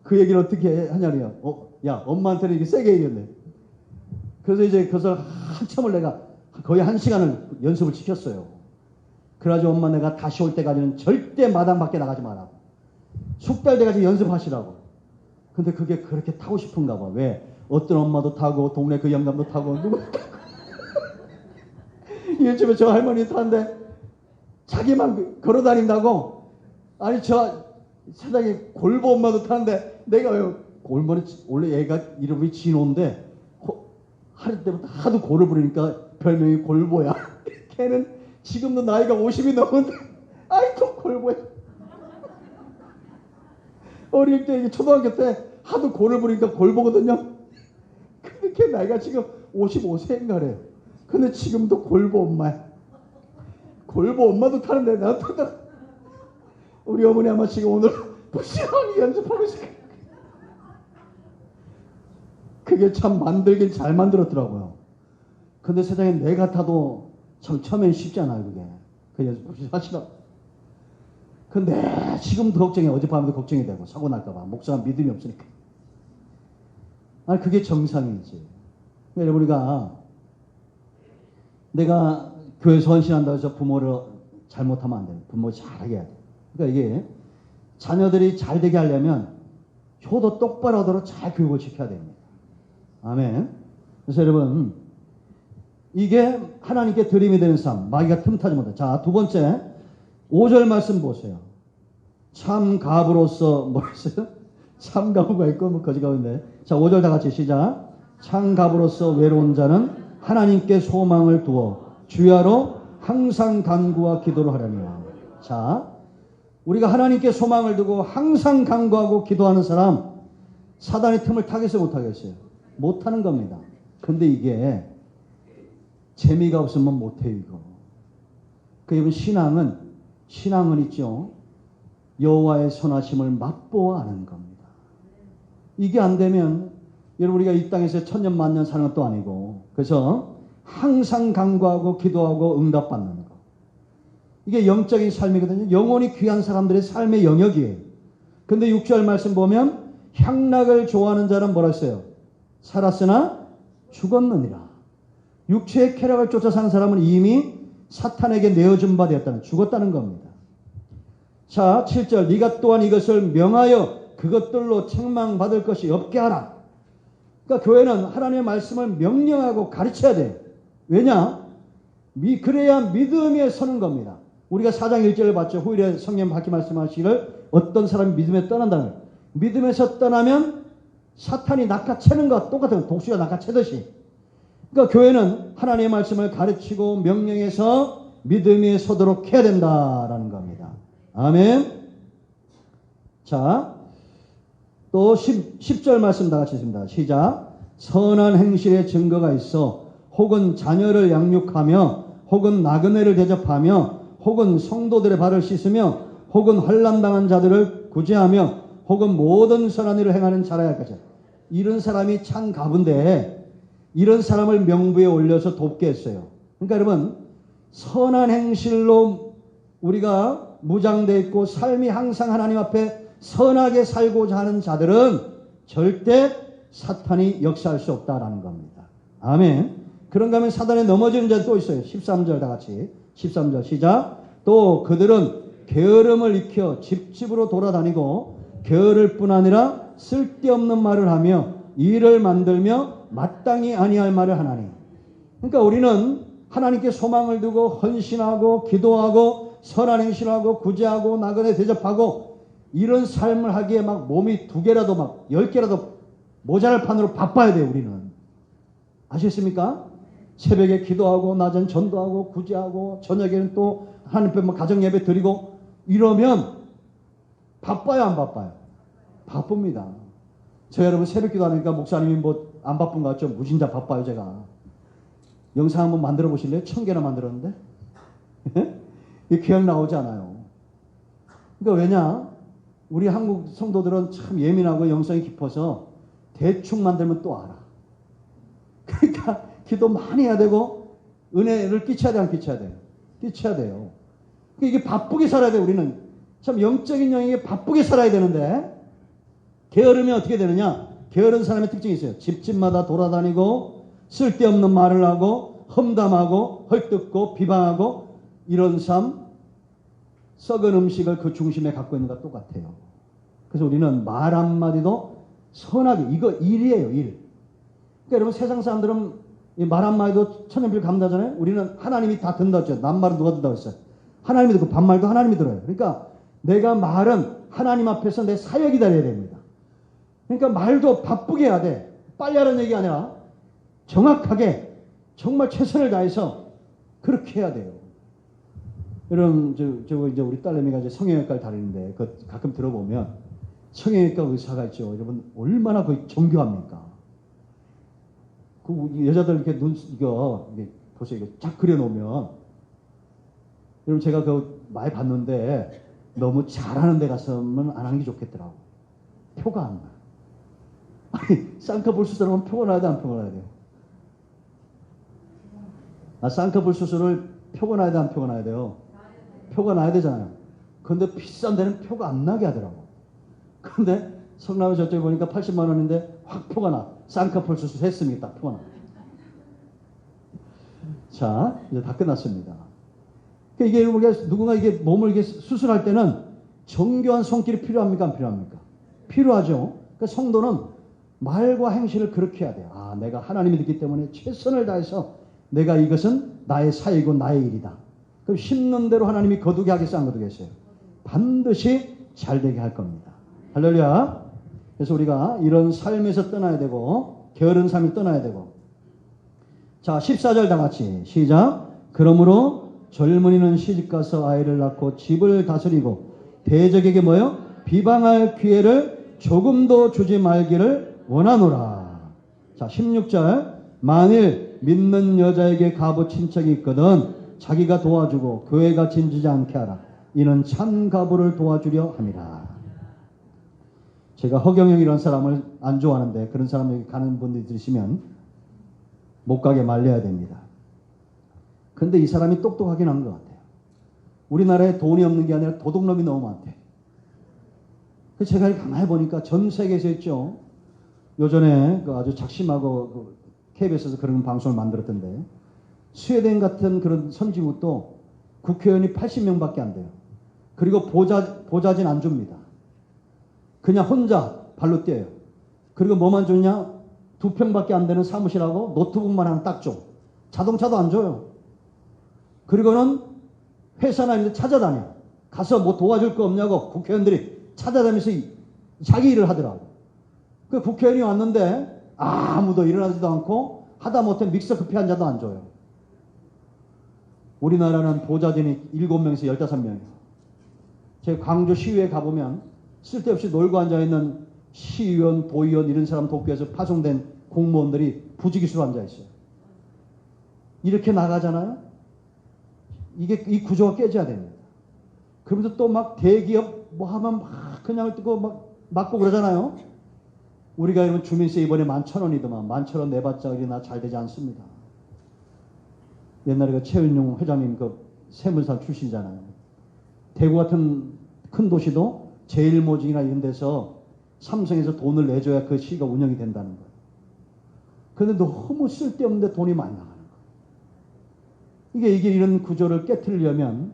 그 얘기를 어떻게 하냐니요. 야 엄마한테는 이게 세게 얘기했네. 그래서 이제 그것을 한참을 내가 거의 1시간을 연습을 시켰어요. 그래가지고 엄마 내가 다시 올 때까지는 절대 마당 밖에 나가지 마라. 숙달 때까지 연습하시라고. 근데 그게 그렇게 타고 싶은가 봐. 왜? 어떤 엄마도 타고 동네 그 영감도 타고 누구 요즘에 저 할머니 타는데 자기만 걸어다닌다고. 아니 저 세상에 골보 엄마도 타는데 내가 왜 골머리 원래 애가 이름이 진호인데 할 때부터 하도 골을 부리니까 별명이 골보야. 걔는 지금도 나이가 50이 넘었는데 아이고 골보야. 어릴 때 초등학교 때 하도 골을 부리니까 골보거든요. 근데 걔 나이가 지금 55세인가래. 근데 지금도 골보 엄마야. 골보 엄마도 타는데 나 타다. 우리 어머니 아마 지금 오늘 부시하게 연습하고 있을 거야. 그게 참 만들긴 잘 만들었더라고요. 근데 세상에 내가 타도 참 처음엔 쉽지 않아요 그게. 그 연습 하시라고. 근데 지금도 걱정해. 어젯밤에도 걱정이 되고 사고 날까봐. 목사가 믿음이 없으니까. 아니 그게 정상이지. 우리가 내가 교회 헌신한다고 해서 부모를 잘못하면 안 돼요. 부모 잘하게 해야 돼. 그러니까 이게 자녀들이 잘 되게 하려면 효도 똑바로 하도록 잘 교육을 시켜야 됩니다. 아멘. 그래서 여러분 이게 하나님께 드림이 되는 삶. 마귀가 틈타지 못해. 자, 두 번째 5절 말씀 보세요. 참 갑으로서 뭐였어요? 참 가부가 있고 뭐 거지 가부인데. 자, 5절 다 같이 시작. 참 갑으로서 외로운 자는 하나님께 소망을 두어 주야로 항상 간구와 기도를 하려니와. 자, 우리가 하나님께 소망을 두고 항상 간구하고 기도하는 사람, 사단의 틈을 타겠어요, 못하겠어요? 못하는 겁니다. 근데 이게 재미가 없으면 못해요, 이거. 여러분, 신앙은 있죠. 여호와의 선하심을 맛보아 아는 겁니다. 이게 안 되면 여러분, 우리가 이 땅에서 천년 만년 사는 것도 아니고, 그래서 항상 간구하고 기도하고 응답받는 거. 이게 영적인 삶이거든요. 영혼이 귀한 사람들의 삶의 영역이에요. 근데 6절 말씀 보면 향락을 좋아하는 자는 뭐라 했어요? 살았으나 죽었느니라. 육체의 쾌락을 쫓아 사는 사람은 이미 사탄에게 내어준 바 되었다는, 죽었다는 겁니다. 자, 7절. 네가 또한 이것을 명하여 그것들로 책망받을 것이 없게 하라. 그러니까 교회는 하나님의 말씀을 명령하고 가르쳐야 돼요. 왜냐? 그래야 믿음에 서는 겁니다. 우리가 4장 1절을 봤죠. 후일에 성령 밝히 말씀하시기를 어떤 사람이 믿음에 떠난다는 거예요. 믿음에서 떠나면 사탄이 낚아채는 것과 똑같은 거예요. 독수리가 낚아채듯이. 그러니까 교회는 하나님의 말씀을 가르치고 명령해서 믿음에 서도록 해야 된다라는 겁니다. 아멘. 자, 또 10절 말씀 다 같이 있습니다. 시작. 선한 행실의 증거가 있어 혹은 자녀를 양육하며 혹은 나그네를 대접하며 혹은 성도들의 발을 씻으며 혹은 환난당한 자들을 구제하며 혹은 모든 선한 일을 행하는 자라야 할 것이야. 이런 사람이 참 가분데 이런 사람을 명부에 올려서 돕게 했어요. 그러니까 여러분, 선한 행실로 우리가 무장되어 있고 삶이 항상 하나님 앞에 선하게 살고자 하는 자들은 절대 사탄이 역사할 수 없다라는 겁니다. 아멘. 그런가 하면 사단에 넘어지는 자도 또 있어요. 13절 다 같이. 13절 시작. 또 그들은 게으름을 익혀 집집으로 돌아다니고 게으를 뿐 아니라 쓸데없는 말을 하며 일을 만들며 마땅히 아니할 말을 하나니. 그러니까 우리는 하나님께 소망을 두고 헌신하고 기도하고 선한 행실하고 구제하고 나그네 대접하고 이런 삶을 하기에 막 몸이 2개라도 막 10개라도 모자랄 판으로 바빠야 돼요. 우리는. 아시겠습니까? 새벽에 기도하고 낮엔 전도하고 구제하고 저녁에는 또 하나님 앞에 가정 예배 드리고 이러면 바빠요, 안 바빠요? 바쁩니다. 저 여러분 새벽 기도하니까 목사님이 뭐 안 바쁜 것 같죠? 무진자 바빠요. 제가 영상 한번 만들어 보실래요? 1000개나 만들었는데 이게 그냥 나오지 않아요. 그러니까 왜냐? 우리 한국 성도들은 참 예민하고 영성이 깊어서 대충 만들면 또 알아. 그러니까 기도 많이 해야 되고 은혜를 끼쳐야 돼, 안 끼쳐야 돼요? 끼쳐야 돼요. 그러니까 이게 바쁘게 살아야 돼요. 우리는 참 영적인 영역에 바쁘게 살아야 되는데 게으르면 어떻게 되느냐? 게으른 사람의 특징이 있어요. 집집마다 돌아다니고 쓸데없는 말을 하고 험담하고 헐뜯고 비방하고 이런 삶, 썩은 음식을 그 중심에 갖고 있는 것과 똑같아요. 그래서 우리는 말 한마디도 선하게, 이거 일이에요, 일. 그러니까 여러분 세상 사람들은 말 한마디도 천년필 감다잖아요. 우리는 하나님이 다 듣는다고 했죠. 남말은 누가 듣는다고 했어요? 하나님이 듣고 반말도 하나님이 들어요. 그러니까 내가 말은 하나님 앞에서 내 사역이 되어야 됩니다. 그러니까 말도 바쁘게 해야 돼. 빨리 하라는 얘기가 아니라 정확하게 정말 최선을 다해서 그렇게 해야 돼요. 여러분, 이제 우리 딸내미가 이제 성형외과를 다니는데 가끔 들어보면 성형외과 의사가 있죠. 여러분 얼마나 거의 정교합니까? 그 여자들 이렇게 이거 보세요. 이거 쫙 그려놓으면 여러분 제가 많이 봤는데 너무 잘하는 데 가서는 안 하는 게 좋겠더라고. 표가 안 나. 아니 쌍꺼풀 수술하면 표가 나야 돼, 안 표가 나야 돼요? 쌍꺼풀 수술을 표가 나야 돼, 안 표가 나야 돼요? 표가 나야 되잖아요. 그런데 비싼 데는 표가 안 나게 하더라고. 그런데 성남에 저쪽에 보니까 80만 원인데 확 표가 나. 쌍꺼풀 수술 했으니 딱 표가 나. 자, 이제 다 끝났습니다. 이게 우리가 누군가 이게 몸을 이게 수술할 때는 정교한 손길이 필요합니까, 안 필요합니까? 필요하죠. 그러니까 성도는 말과 행실을 그렇게 해야 돼요. 내가 하나님이 듣기 때문에 최선을 다해서 내가 이것은 나의 사이고 나의 일이다. 그럼 심는 대로 하나님이 거두게 하겠어요? 안 거두겠어요? 반드시 잘 되게 할 겁니다. 할렐루야. 그래서 우리가 이런 삶에서 떠나야 되고 게으른 삶을 떠나야 되고. 자, 14절 다 같이 시작. 그러므로 젊은이는 시집가서 아이를 낳고 집을 다스리고 대적에게 뭐요? 비방할 기회를 조금도 주지 말기를 원하노라. 자, 16절. 만일 믿는 여자에게 가부 친척이 있거든 자기가 도와주고 교회가 진지지 않게 하라. 이는 참 가부를 도와주려 함이라. 제가 허경영 이런 사람을 안 좋아하는데 그런 사람 여기 가는 분들이 들으시면 못 가게 말려야 됩니다. 근데 이 사람이 똑똑하긴 한 것 같아요. 우리나라에 돈이 없는 게 아니라 도둑놈이 너무 많대. 그래서 제가 가만히 보니까 전 세계에서 있죠. 요전에 그 아주 작심하고 그 KBS에서 그런 방송을 만들었던데 스웨덴 같은 그런 선진국도 국회의원이 80명밖에 안 돼요. 그리고 보좌진 안 줍니다. 그냥 혼자 발로 뛰어요. 그리고 뭐만 주냐? 2평밖에 안 되는 사무실하고 노트북만 하나 딱 줘. 자동차도 안 줘요. 그리고는 회사나 이런 데 찾아다녀. 가서 뭐 도와줄 거 없냐고 국회의원들이 찾아다니면서 자기 일을 하더라고. 그 국회의원이 왔는데 아무도 일어나지도 않고 하다 못해 믹서 커피 한 잔도 안 줘요. 우리나라는 보좌진이 7명에서 15명이에요. 제가 광주 시위에 가보면 쓸데없이 놀고 앉아있는 시의원, 도의원 이런 사람 돕기 위해서 파송된 공무원들이 부지기수로 앉아있어요. 이렇게 나가잖아요. 이 구조가 깨져야 됩니다. 그러면서 또 막 대기업 뭐 하면 막 그냥 뜨고 막 맞고 그러잖아요. 우리가 이러면 주민세 이번에 11,000원이더만 11,000원 내봤자 이나 잘 되지 않습니다. 옛날에 그 최은용 회장님 그 세물산 출신이잖아요. 대구 같은 큰 도시도 제일모직이나 이런 데서 삼성에서 돈을 내줘야 그 시가 운영이 된다는 거예요. 그런데 너무 쓸데없는데 돈이 많이 나가는 거예요. 이게 이런 구조를 깨트리려면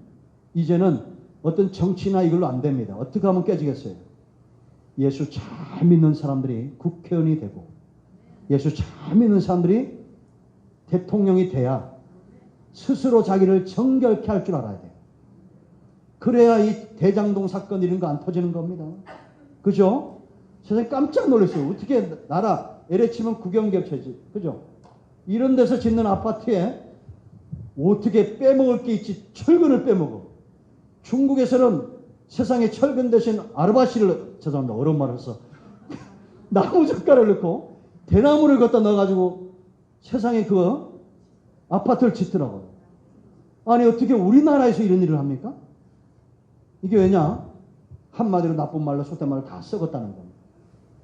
이제는 어떤 정치나 이걸로 안 됩니다. 어떻게 하면 깨지겠어요? 예수 잘 믿는 사람들이 국회의원이 되고 예수 잘 믿는 사람들이 대통령이 돼야 스스로 자기를 정결케 할 줄 알아야 돼요. 그래야 이 대장동 사건 이런 거 안 터지는 겁니다. 그죠? 세상에 깜짝 놀랐어요. 어떻게 나라 LH면 국영기업체지. 그죠? 이런 데서 짓는 아파트에 어떻게 빼먹을 게 있지 철근을 빼먹어. 중국에서는 세상에 철근 대신 아르바시를 죄송합니다. 어려운 말을 해서 나무 젓갈을 넣고 대나무를 갖다 넣어가지고 세상에 그 아파트를 짓더라고요. 아니 어떻게 우리나라에서 이런 일을 합니까? 이게 왜냐? 한마디로 나쁜 말로 속된 말로 다 썩었다는 겁니다.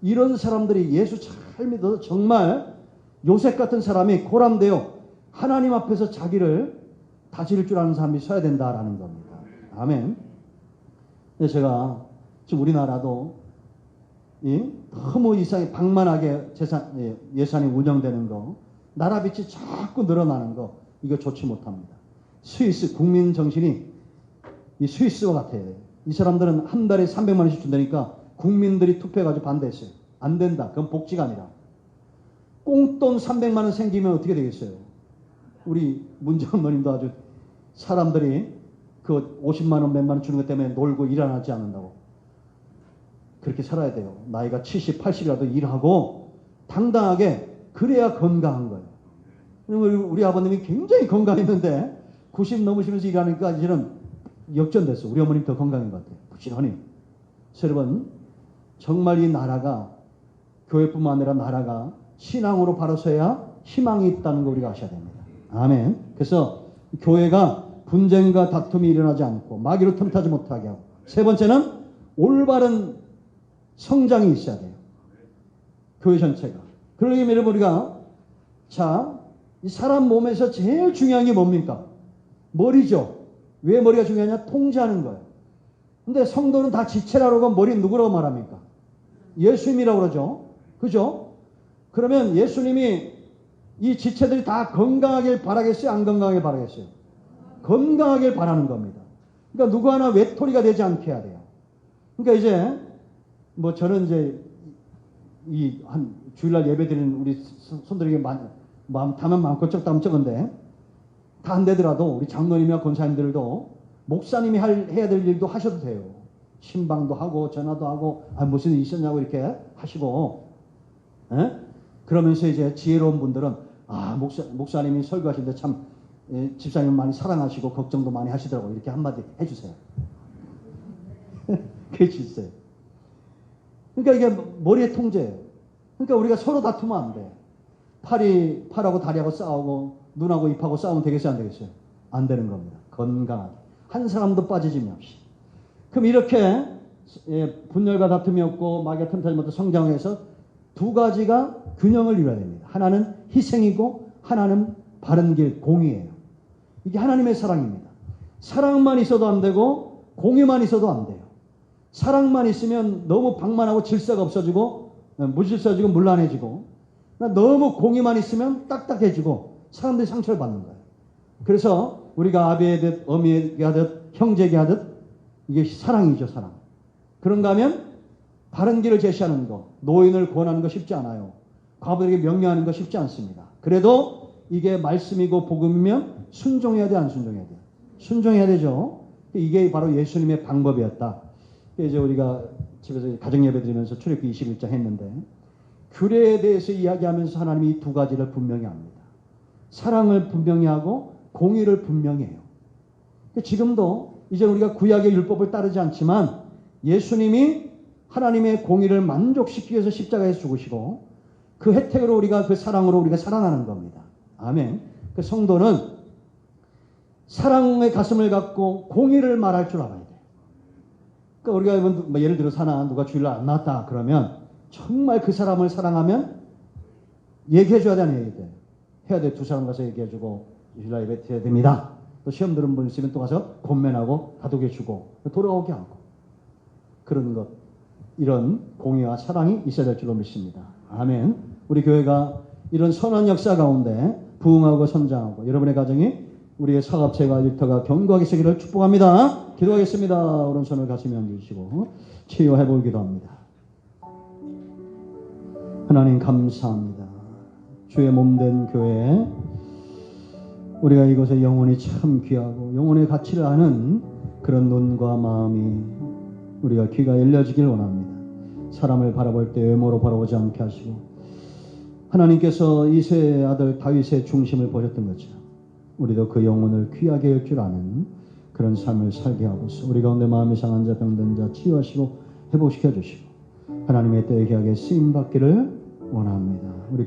이런 사람들이 예수 잘 믿어서 정말 요셉 같은 사람이 고람되어 하나님 앞에서 자기를 다스릴 줄 아는 사람이 서야 된다라는 겁니다. 아멘. 근데 제가 지금 우리나라도 너무 이상하게 방만하게 예산이 운영되는 거, 나라 빚이 자꾸 늘어나는 거, 이거 좋지 못합니다. 스위스 국민 정신이 이 스위스와 같아요. 이 사람들은 한 달에 300만 원씩 준다니까 국민들이 투표해가지고 반대했어요. 안 된다. 그건 복지가 아니라. 꽁돈 300만 원 생기면 어떻게 되겠어요? 우리 문정원님도 아주 사람들이 그 50만 원 몇만 원 주는 것 때문에 놀고 일 안 하지 않는다고. 그렇게 살아야 돼요. 나이가 70, 80이라도 일하고 당당하게 그래야 건강한 거예요. 우리 아버님이 굉장히 건강했는데 90 넘으시면서 일하니까 이제는 역전됐어. 우리 어머님 더 건강한 것 같아요. 부지런히. 여러분 정말 이 나라가 교회뿐만 아니라 나라가 신앙으로 바로 서야 희망이 있다는 거 우리가 아셔야 됩니다. 아멘. 그래서 교회가 분쟁과 다툼이 일어나지 않고 마귀로 틈타지 못하게 하고 세 번째는 올바른 성장이 있어야 돼요. 교회 전체가. 그러기 위해 우리가 이 사람 몸에서 제일 중요한 게 뭡니까? 머리죠. 왜 머리가 중요하냐? 통제하는 거예요. 근데 성도는 다 지체라고 하면 머리 누구라고 말합니까? 예수님이라고 그러죠. 그죠? 그러면 예수님이 이 지체들이 다 건강하길 바라겠어요? 안 건강하길 바라겠어요? 건강하길 바라는 겁니다. 그러니까 누구 하나 외톨이가 되지 않게 해야 돼요. 그러니까 이제 저는 이제 한 주일날 예배 드리는 우리 손들에게 다면 많고 적다면 적은데 다 안 되더라도 우리 장로님이나 권사님들도 목사님이 해야 될 일도 하셔도 돼요. 신방도 하고 전화도 하고 무슨 일 있었냐고 이렇게 하시고 그러면서 이제 지혜로운 분들은 목사님이 설교하시는데 참 집사님 많이 사랑하시고 걱정도 많이 하시더라고 이렇게 한마디 해주세요. 그게 있어요. 그러니까 이게 머리의 통제예요. 그러니까 우리가 서로 다투면 안 돼. 팔하고 다리하고 싸우고 눈하고 입하고 싸우면 되겠어요, 안 되겠어요? 안 되는 겁니다. 건강하게 한 사람도 빠지짐이 없이. 그럼 이렇게 분열과 다툼이 없고 마귀가 틈타지 못해 성장해서 두 가지가 균형을 이루어야 됩니다. 하나는 희생이고 하나는 바른 길 공의예요. 이게 하나님의 사랑입니다. 사랑만 있어도 안 되고 공의만 있어도 안 돼요. 사랑만 있으면 너무 방만하고 질서가 없어지고 무질서지고 문란해지고 너무 공의만 있으면 딱딱해지고 사람들이 상처를 받는 거예요. 그래서 우리가 아비에게 어미에게 하듯 형제에게 하듯 이게 사랑이죠, 사랑. 그런가 하면 바른 길을 제시하는 거, 노인을 구원하는 거 쉽지 않아요. 과부들에게 명령하는 거 쉽지 않습니다. 그래도 이게 말씀이고 복음이면 순종해야 돼, 안 순종해야 돼? 순종해야 되죠. 이게 바로 예수님의 방법이었다. 이제 우리가 집에서 가정예배 드리면서 출애굽기 21장 했는데 규례에 대해서 이야기하면서 하나님이 이 두 가지를 분명히 합니다. 사랑을 분명히 하고 공의를 분명히 해요. 지금도 이제 우리가 구약의 율법을 따르지 않지만 예수님이 하나님의 공의를 만족시키기 위해서 십자가에서 죽으시고 그 혜택으로 우리가 그 사랑으로 우리가 살아나는 겁니다. 아멘. 그 성도는 사랑의 가슴을 갖고 공의를 말할 줄 알아야 돼요. 그러니까 우리가 예를 들어 누가 주일날 안 나왔다 그러면 정말 그 사람을 사랑하면 얘기해줘야 돼, 안 해야 돼? 해야 돼. 두 사람 가서 얘기해주고 주일날 예배 드려야 됩니다. 또 시험 들은 분 있으면 또 가서 권면하고 다독여주고 돌아오게 하고 그런 것, 이런 공의와 사랑이 있어야 될 줄로 믿습니다. 아멘. 우리 교회가 이런 선한 역사 가운데 부흥하고 성장하고 여러분의 가정이 우리의 사업체가 일터가 견고하게 서기를 축복합니다. 기도하겠습니다. 오른손을 가슴에 얹으시고 치유해보기 기도합니다. 하나님 감사합니다. 주의 몸된 교회 우리가 이곳에 영혼이 참 귀하고 영혼의 가치를 아는 그런 눈과 마음이 우리가 귀가 열려지길 원합니다. 사람을 바라볼 때 외모로 바라보지 않게 하시고 하나님께서 이새의 아들 다윗의 중심을 보셨던 것처럼 우리도 그 영혼을 귀하게 할 줄 아는 그런 삶을 살게 하고서 우리 가운데 마음이 상한 자 병든 자 치유하시고 회복시켜 주시고 하나님의 때에 귀하게 쓰임받기를 원합니다. 우리